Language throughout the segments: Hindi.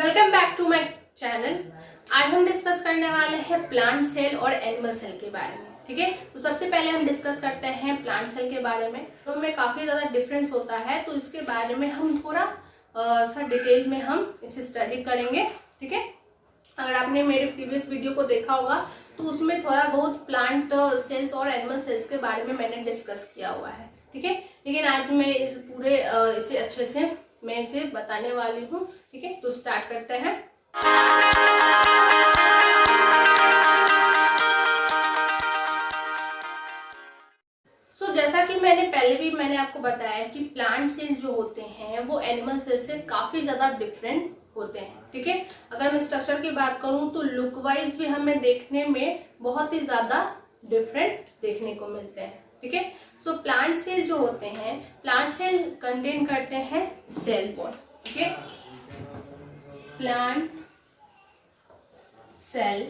Welcome back to my channel. आज हम डिस्कस करने वाले हैं प्लांट सेल और एनिमल सेल के बारे में। ठीक है, तो सबसे पहले हम डिस्कस करते हैं प्लांट सेल के बारे में। तो में काफी ज्यादा डिफरेंस होता है, तो इसके बारे में हम थोड़ा सा डिटेल में हम इसे स्टडी करेंगे। ठीक है, अगर आपने मेरे प्रीवियस वीडियो को देखा होगा तो उसमें थोड़ा बहुत प्लांट सेल्स और एनिमल सेल्स के बारे में मैंने डिस्कस किया हुआ है। ठीक है, लेकिन आज मैं इस पूरे इसे अच्छे से मैं इसे बताने वाली हूँ। ठीक है, तो स्टार्ट करते हैं। जैसा कि मैंने आपको बताया कि प्लांट सेल जो होते हैं वो एनिमल सेल से काफी ज्यादा डिफरेंट होते हैं। ठीक है, अगर मैं स्ट्रक्चर की बात करूं तो लुक वाइज भी हमें देखने में बहुत ही ज्यादा डिफरेंट देखने को मिलते हैं। ठीक है, सो प्लांट सेल जो होते हैं, प्लांट सेल कंटेन करते हैं सेल वॉल। ठीक है, plant cell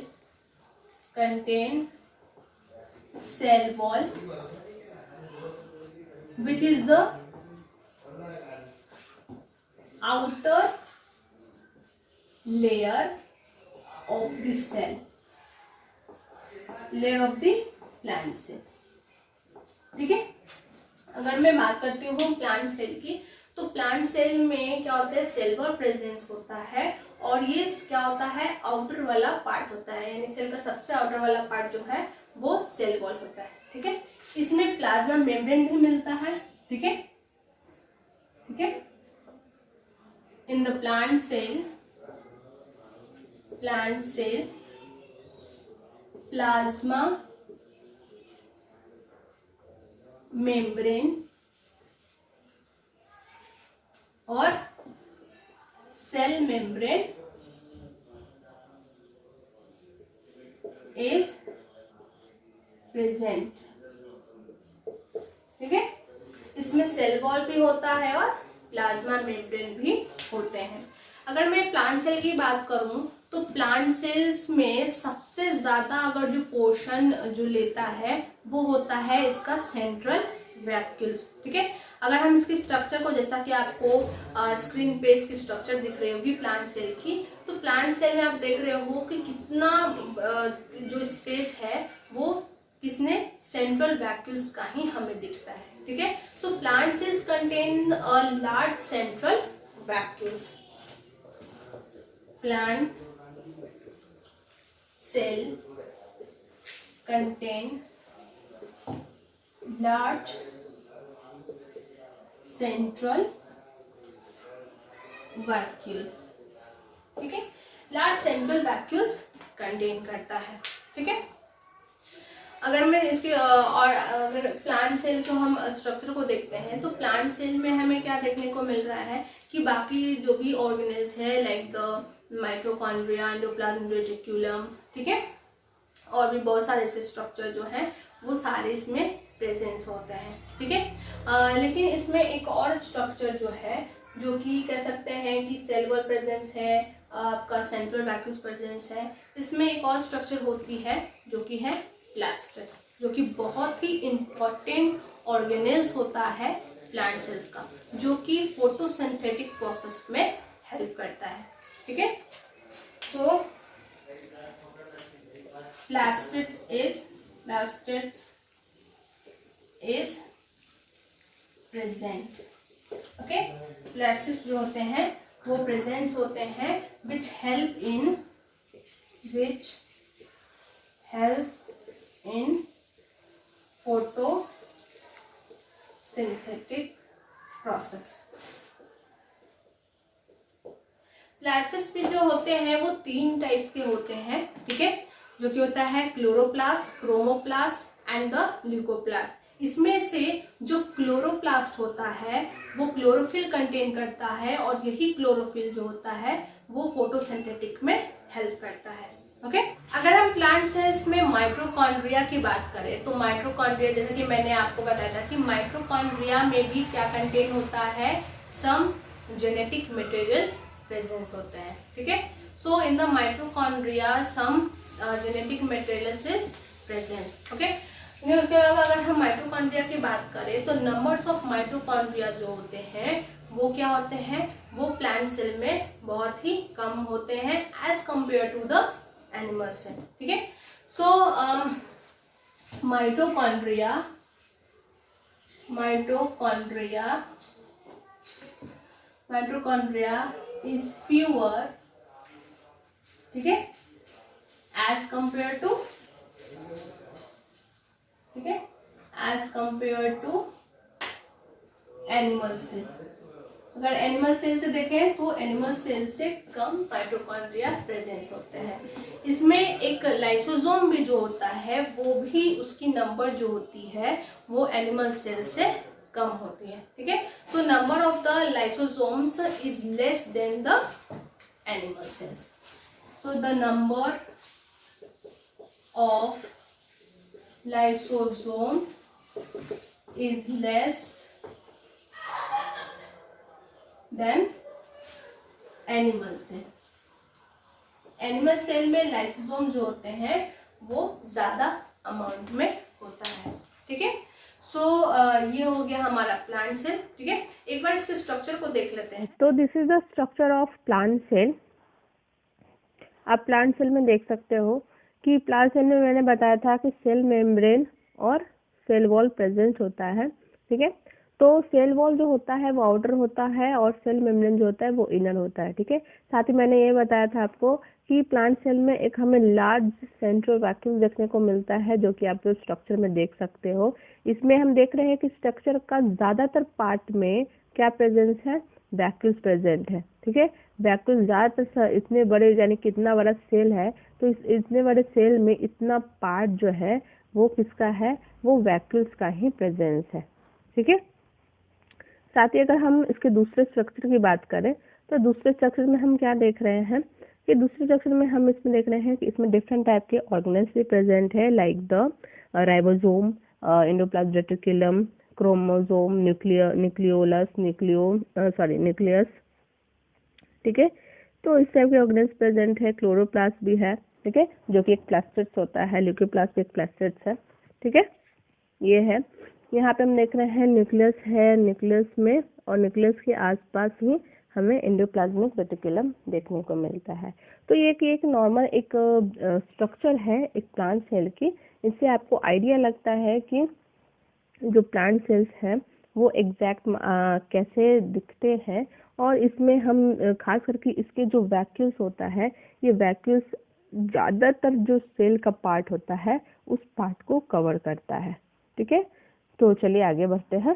contain cell wall which is the outer layer of the cell, layer of the plant cell। ठीक है, अगर मैं बात करती हूँ प्लांट सेल की, तो प्लांट सेल में क्या होता है, सेल वॉल प्रेजेंस होता है और ये क्या होता है, आउटर वाला पार्ट होता है, यानी सेल का सबसे आउटर वाला पार्ट जो है वो सेल वॉल होता है। ठीक है, इसमें प्लाज्मा मेम्ब्रेन भी मिलता है। ठीक है, ठीक है, in the plant cell plasma membrane और सेल मेम्ब्रेन इज प्रेजेंट। ठीक है, इसमें सेल वॉल भी होता है और प्लाज्मा मेम्ब्रेन भी होते हैं। अगर मैं प्लांट सेल की बात करूं तो प्लांट सेल्स में सबसे ज्यादा अगर जो पोर्शन जो लेता है वो होता है इसका सेंट्रल वैक्यूल्स। ठीक है, अगर हम इसकी स्ट्रक्चर को, जैसा कि आपको स्क्रीन पे इसकी स्ट्रक्चर दिख रही होगी प्लांट सेल की, तो प्लांट सेल में आप देख रहे हो कि कितना जो स्पेस है वो किसने, सेंट्रल वैक्यूल्स का ही हमें दिखता है। ठीक है, तो plant cells contain a large central vacuoles. Plant cell contain large central vacuoles. ठीक है, लार्ज सेंट्रल वैक्यूल्स कंटेन करता है। ठीक है, अगर मैं इसके और अगर प्लांट सेल को हम स्ट्रक्चर को देखते हैं तो प्लांट सेल में हमें क्या देखने को मिल रहा है कि बाकी जो भी ऑर्गेनेल्स है like the mitochondria, endoplasm reticulum, ठीक है, और भी बहुत सारे ऐसे स्ट्रक्चर जो हैं वो सारे इसमें प्रेजेंस होते हैं। ठीक है, लेकिन इसमें एक और स्ट्रक्चर जो है, जो कि कह सकते हैं कि सेल वॉल प्रेजेंस है, आपका सेंट्रल वैक्यूल्स प्रेजेंस है, इसमें एक और स्ट्रक्चर होती है जो कि है प्लास्टिड्स, जो कि बहुत ही इंपॉर्टेंट ऑर्गेनेल्स होता है प्लांट सेल्स का, जो कि फोटोसिंथेटिक प्रोसेस में हेल्प करता है। ठीक है, so plastids is present. Okay, plastids जो होते हैं वो प्रेजेंट होते हैं which help in photosynthetic process। Plastids भी जो होते हैं वो 3 टाइप्स के होते हैं। ठीक है, जो कि होता है chloroplast, chromoplast and the leucoplast. इसमें से जो क्लोरोप्लास्ट होता है वो क्लोरोफिल कंटेन करता है और यही क्लोरोफिल जो होता है वो फोटोसिंथेटिक में हेल्प करता है। ओके, अगर हम प्लांट सेल्स में माइटोकॉन्ड्रिया की बात करें तो माइटोकॉन्ड्रिया, जैसे कि मैंने आपको बताया था कि माइटोकॉन्ड्रिया में भी क्या कंटेन होता है, सम जेनेटिक मटेरियल्स प्रेजेंस होते हैं। ठीक है, so in the mitochondria some genetic materials is presence. Okay, उसके अलावा अगर हम माइटोकॉन्ड्रिया की बात करें तो नंबर्स ऑफ माइटोकॉन्ड्रिया जो होते हैं वो क्या होते हैं, वो प्लांट सेल में बहुत ही कम होते हैं as compare to the animal cell. ठीक है, सो माइटोकॉन्ड्रिया इज फ्यूअर, ठीक है, एज कंपेयर टू, ठीक है, as compare to animal cell. अगर एनिमल सेल से देखें तो एनिमल सेल से कम माइटोकॉन्ड्रिया प्रेजेंस होते हैं। इसमें एक लाइसोसोम भी जो होता है वो भी उसकी नंबर जो होती है वो एनिमल सेल से कम होती है। ठीक है, so number of the lysosomes is less than the animal cells. So the number of lysosome is less than animal cell. Animal cell में लाइसोसोम जो होते हैं वो ज्यादा अमाउंट में होता है। ठीक है, सो ये हो गया हमारा प्लांट सेल। ठीक है, एक बार इसके स्ट्रक्चर को देख लेते हैं। तो this is the structure of plant cell. आप प्लांट सेल में देख सकते हो कि प्लांट सेल में मैंने बताया था कि सेल मेम्ब्रेन और सेल वॉल प्रेजेंस होता है। ठीक है, तो सेल वॉल जो होता है वो आउटर होता है और सेल मेम्ब्रेन जो होता है वो इनर होता है। ठीक है, साथ ही मैंने ये बताया था आपको कि प्लांट सेल में एक हमें लार्ज सेंट्रल वैक्यूल देखने को मिलता है, जो कि आप स्ट्रक्चर में देख सकते हो। इसमें हम देख रहे हैं कि स्ट्रक्चर का ज्यादातर पार्ट में क्या प्रेजेंस है, वैक्यूल्स प्रेजेंट है। ठीक है, वैक्यूल ज्यादातर इतने बड़े, यानी कितना बड़ा सेल है तो इतने बड़े सेल में इतना पार्ट जो है वो किसका है, वो वैक्यूल्स का ही प्रेजेंस है। ठीक है, साथ ही अगर हम इसके दूसरे स्ट्रक्चर की बात करें तो दूसरे स्ट्रक्चर में हम क्या देख रहे हैं कि दूसरे स्ट्रक्चर में हम इसमें देख रहे हैं कि इसमें डिफरेंट टाइप के ऑर्गेनेल्स भी प्रेजेंट है, like the ribosome, endoplasm reticulum, chromosome, nucleolus, nucleus. ठीक है, तो इस टाइप के ऑर्गेनेल्स प्रेजेंट है। क्लोरोप्लास्ट भी है, ठीक है, जो कि एक प्लास्टिड्स होता है। ल्यूकोप्लास्ट एक प्लास्टिड्स है। ठीक है, ये है। यहाँ पे हम देख रहे हैं न्यूक्लियस है, न्यूक्लियस में और न्यूक्लियस के आसपास ही हमें एंडोप्लाज्मिक रेटिकुलम देखने को मिलता है। तो ये कि एक नॉर्मल एक स्ट्रक्चर है एक प्लांट सेल की। इससे आपको आइडिया लगता है कि जो प्लांट सेल्स हैं वो एग्जैक्ट कैसे दिखते हैं। और इसमें हम खास करके इसके जो वैक्यूल्स होता है, ये वैक्यूल्स ज्यादातर जो सेल का पार्ट होता है उस पार्ट को कवर करता है। ठीक है, तो चलिए आगे बढ़ते हैं।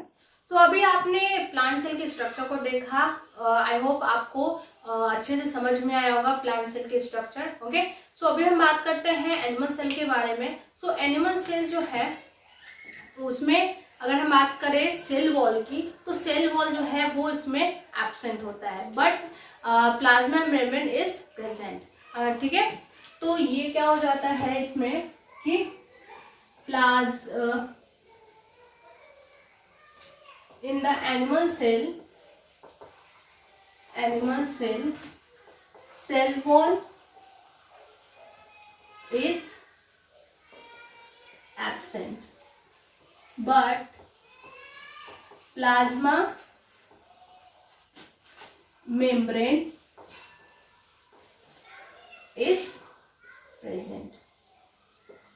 तो अभी आपने प्लांट सेल के स्ट्रक्चर को देखा। आई होप आपको अच्छे से समझ में आया होगा प्लांट सेल के स्ट्रक्चर। ओके, सो अभी हम बात करते हैं एनिमल सेल के बारे में। सो एनिमल सेल जो है उसमें अगर हम बात करें सेल वॉल की, तो सेल वॉल जो है वो इसमें एब्सेंट होता है, but plasma membrane is present. ठीक है, तो ये क्या हो जाता है इसमें कि in the animal cell cell wall is absent, but plasma membrane is present।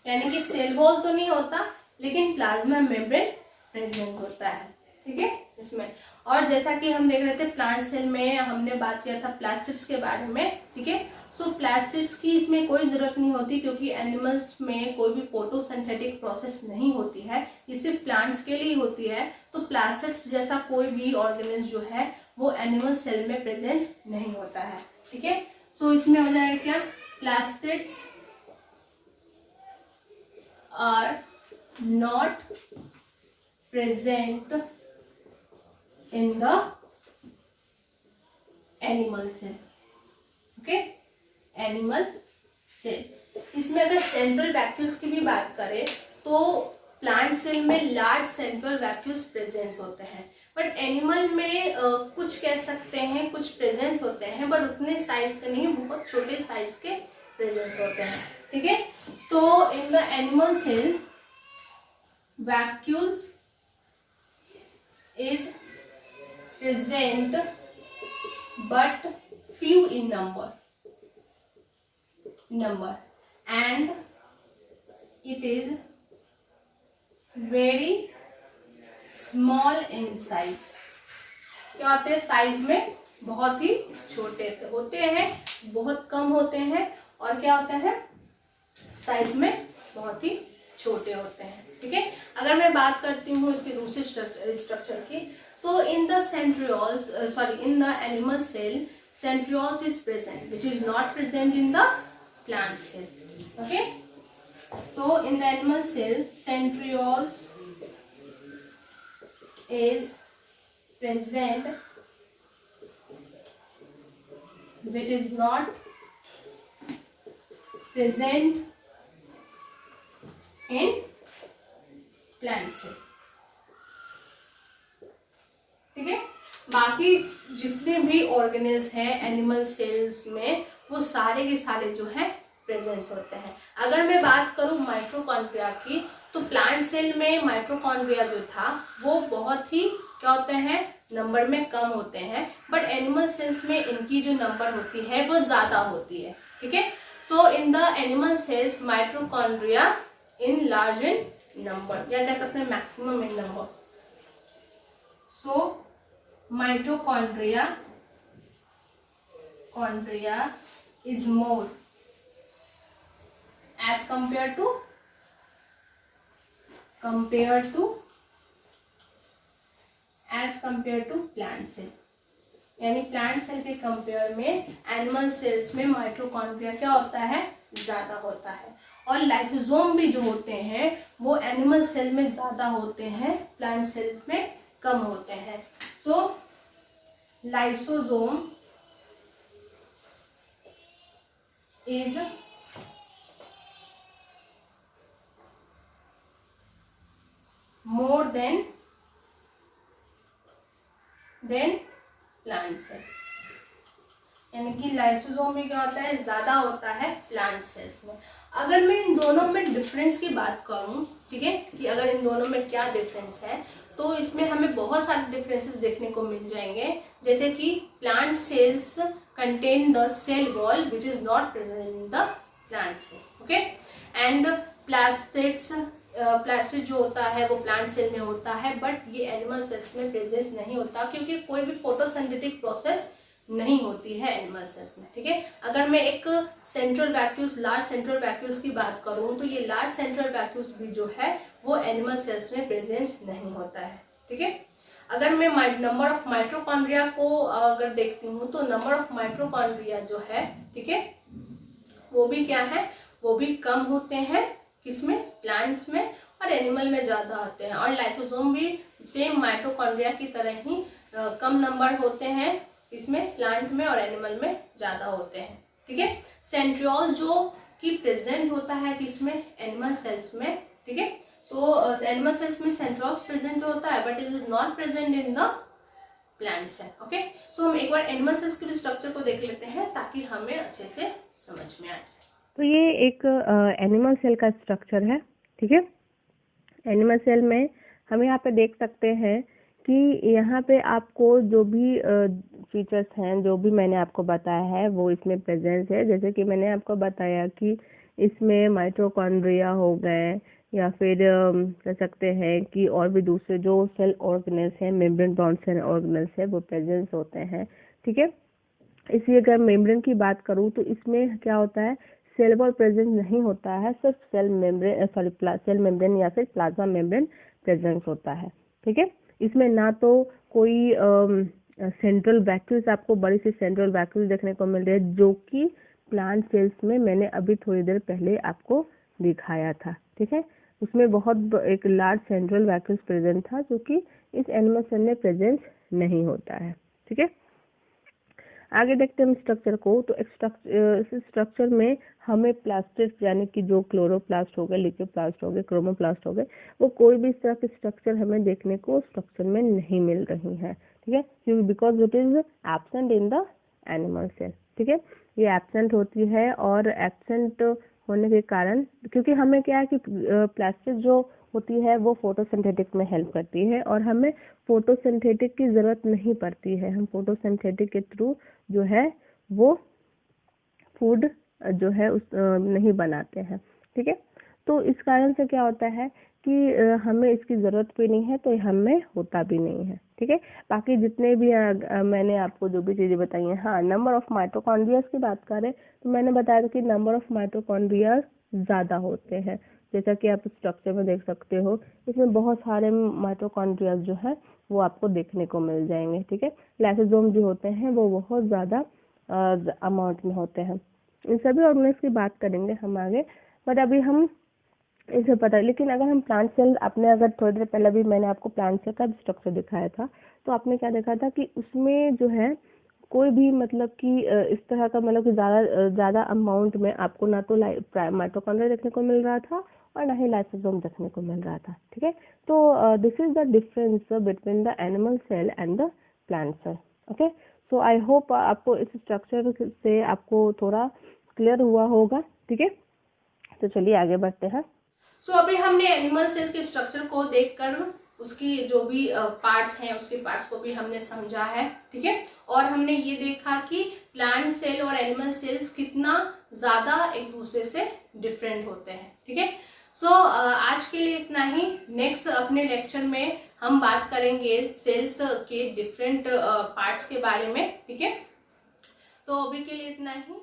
यानी कि सेल वॉल तो नहीं होता लेकिन प्लाज्मा मेम्ब्रेन प्रेजेंट होता है। ठीक है, इसमें। और जैसा कि हम देख रहे थे प्लांट सेल में हमने बात किया था प्लास्टिड्स के बारे में। ठीक है, सो प्लास्टिड्स की इसमें कोई जरूरत नहीं होती क्योंकि एनिमल्स में कोई भी फोटोसिंथेटिक प्रोसेस नहीं होती है, ये सिर्फ प्लांट्स के लिए होती है। तो प्लास्टिड्स जैसा कोई भी ऑर्गेनिज्म जो है वो एनिमल सेल में प्रेजेंस नहीं होता है। ठीक है, सो इसमें हो जाएगा क्या, plastids are not present in the animal cell। Okay, animal cell. इसमें अगर सेंट्रल वैक्यूल्स की भी बात करें तो प्लांट सेल में लार्ज सेंट्रल वैक्यूल्स प्रेजेंस होते हैं, बट एनिमल में कुछ कह सकते हैं कुछ प्रेजेंस होते हैं, बट उतने साइज के नहीं, बहुत छोटे साइज के प्रेजेंस होते हैं। ठीक है, तो in the animal cell vacuoles is present but few in number and it is very small in size. क्या होते हैं? साइज में बहुत ही छोटे होते हैं, बहुत कम होते हैं, और क्या होते हैं? साइज में बहुत ही छोटे होते हैं. ठीक है. अगर मैं बात करती हूँ इसके दूसरे स्ट्रक्चर की, so in the centrioles in the animal cell centrioles is present which is not present in the plant cell. Okay, so in the animal cell centrioles is present which is not present in plant cell. ठीक है. बाकी जितने भी ऑर्गेनेल्स हैं एनिमल सेल्स में, वो सारे के सारे जो है प्रेजेंस होते हैं. अगर मैं बात करूं माइटोकॉन्ड्रिया की, तो प्लांट सेल में माइटोकॉन्ड्रिया जो था वो बहुत ही क्या होते हैं? नंबर में कम होते हैं. बट एनिमल सेल्स में इनकी जो नंबर होती है वो ज्यादा होती है. ठीक है. So in the animal cells mitochondria in large in number, या कह सकते हैं maximum in number. So mitochondria is more as compared to plant cell. यानी प्लांट सेल के कंपेयर में एनिमल सेल्स में माइटोकॉन्ड्रिया क्या होता है? ज्यादा होता है. और लाइसोसोम भी जो होते हैं वो एनिमल सेल में ज्यादा होते हैं, प्लांट सेल में कम होते हैं. So lysosome is more than plant cell. यानी कि लाइसोसोम में क्या होता है? ज्यादा होता है प्लांट सेल्स में. अगर मैं इन दोनों में डिफरेंस की बात करूं, ठीक है, कि अगर इन दोनों में क्या डिफरेंस है, तो इसमें हमें बहुत सारे डिफरेंसेस देखने को मिल जाएंगे. जैसे कि plant cells contain the cell wall which is not present in the plant cell. Okay. And plastid जो होता है वो प्लांट सेल में होता है, बट ये एनिमल सेल्स में प्रेजेंस नहीं होता, क्योंकि कोई भी फोटोसिंथेटिक प्रोसेस नहीं होती है एनिमल सेल्स में. ठीक है. अगर मैं एक central vacuoles, large central vacuoles की बात करूं, तो ये लार्ज सेंट्रल वैक्यूल्स भी जो है वो एनिमल सेल्स में प्रेजेंस नहीं होता है. ठीक है. अगर मैं नंबर ऑफ माइटोकॉन्ड्रिया को अगर देखती हूँ, तो नंबर ऑफ माइटोकॉन्ड्रिया जो है, ठीक है, वो भी क्या है? वो भी कम होते हैं. किसमें? प्लांट्स में. और एनिमल में ज्यादा होते हैं. और लाइसोसोम भी सेम माइटोकॉन्ड्रिया की तरह ही कम नंबर होते हैं, इसमें प्लांट में, और एनिमल में ज्यादा होते हैं. ठीक है. सेंट्रियोल जो कि प्रेजेंट होता है किसमें? एनिमल सेल्स में. ठीक है. तो एनिमल सेल्स में सेंट्रियोल्स प्रेजेंट होता है, but it is not present in the plant cell. Okay. So हम एक बार एनिमल सेल्स के स्ट्रक्चर को देख लेते हैं ताकि हमें अच्छे से समझ में आ जाए. तो ये एक एनिमल सेल का स्ट्रक्चर है. ठीक है. एनिमल सेल में हम यहाँ पे देख सकते हैं कि यहाँ पे आपको जो भी फीचर्स हैं, जो भी मैंने आपको बताया है, वो इसमें प्रेजेंस है. जैसे कि मैंने आपको बताया कि इसमें माइटोकॉन्ड्रिया हो गए, या फिर कह सकते हैं कि और भी दूसरे जो सेल ऑर्गेनेल्स हैं, मेम्ब्रेन बाउंड सेल ऑर्गेनेल्स है, वो प्रेजेंस होते हैं. ठीक है. इसलिए अगर मेम्ब्रेन की बात करूँ, तो इसमें क्या होता है? सेल वॉल प्रेजेंस नहीं होता है, सिर्फ सेल मेम्ब्रेन या फिर प्लाज्मा मेम्ब्रेन प्रेजेंस होता है. ठीक है. इसमें ना तो कोई सेंट्रल वैक्यूल्स, आपको बड़ी सी सेंट्रल वैक्यूल्स देखने को मिल रही है, जो कि प्लांट सेल्स में मैंने अभी थोड़ी देर पहले आपको दिखाया था. ठीक है. उसमें बहुत एक लार्ज सेंट्रल वैक्यूल्स प्रेजेंट था, जो कि इस एनिमल सेल में प्रेजेंस नहीं होता है. ठीक है. आगे देखते हैं हम स्ट्रक्चर को. तो इस स्ट्रक्चर में हमें प्लास्टिड, यानी कि जो क्लोरोप्लास्ट हो गए, लिथोप्लास्ट हो गए, क्रोमोप्लास्ट हो गए, वो कोई भी इस तरह के स्ट्रक्चर हमें देखने को स्ट्रक्चर में नहीं मिल रही है. ठीक है. क्योंकि because it is absent in the animal cell. ठीक है. ये एब्सेंट होती है, और एब्सेंट होने के कारण, क्योंकि हमें क्या है कि प्लास्टिक जो होती है वो फोटोसिंथेटिक में हेल्प करती है और हमें फोटोसिंथेटिक की ज़रूरत नहीं पड़ती है। हम फोटोसिंथेटिक के थ्रू जो है वो फूड जो है उस नहीं बनाते हैं, ठीक है। तो इस कारण से क्या होता है कि हमें इसकी ज़रूरत भी नहीं है, तो हमें होता भी नहीं है, ठीक है। बाकी जितने भी मैंने आपको जो भी चीज़ें बताई हैं, हाँ, नंबर ऑफ माइटोकॉन्ड्रियाज की बात करें तो मैंने बताया था कि नंबर ऑफ माइटोकॉन्ड्रियाज ज़्यादा होते हैं, जैसा कि आप स्ट्रक्चर में देख सकते हो। इसमें बहुत सारे माइटोकॉन्ड्रियाज जो है वो आपको देखने को मिल जाएंगे, ठीक है। लाइसोसोम जो होते हैं वो बहुत ज़्यादा अमाउंट में होते हैं। इन सभी ऑर्गेनेल्स की बात करेंगे हम आगे, बट अभी हम इसे पता है। लेकिन अगर हम प्लांट सेल, आपने अगर थोड़ी देर पहले भी मैंने आपको प्लांट सेल का स्ट्रक्चर दिखाया था, तो आपने क्या देखा था कि उसमें जो है कोई भी मतलब कि इस तरह का मतलब कि ज़्यादा अमाउंट में आपको ना तो माइटोकॉन्ड्रिया देखने को मिल रहा था और ना ही लाइसोसोम देखने को मिल रहा था, ठीक है। तो this is the difference between the animal cell and the plant cell. Okay, so I hope आपको इस स्ट्रक्चर से आपको थोड़ा क्लियर हुआ होगा, ठीक है। तो चलिए आगे बढ़ते हैं। सो अभी हमने एनिमल सेल्स के स्ट्रक्चर को देखकर उसकी जो भी पार्ट्स हैं उसके पार्ट्स को भी हमने समझा है, ठीक है। और हमने ये देखा कि प्लांट सेल और एनिमल सेल्स कितना ज्यादा एक दूसरे से डिफरेंट होते हैं, ठीक है। सो आज के लिए इतना ही। नेक्स्ट अपने लेक्चर में हम बात करेंगे सेल्स के डिफरेंट पार्ट्स के बारे में, ठीक है। तो अभी के लिए इतना ही।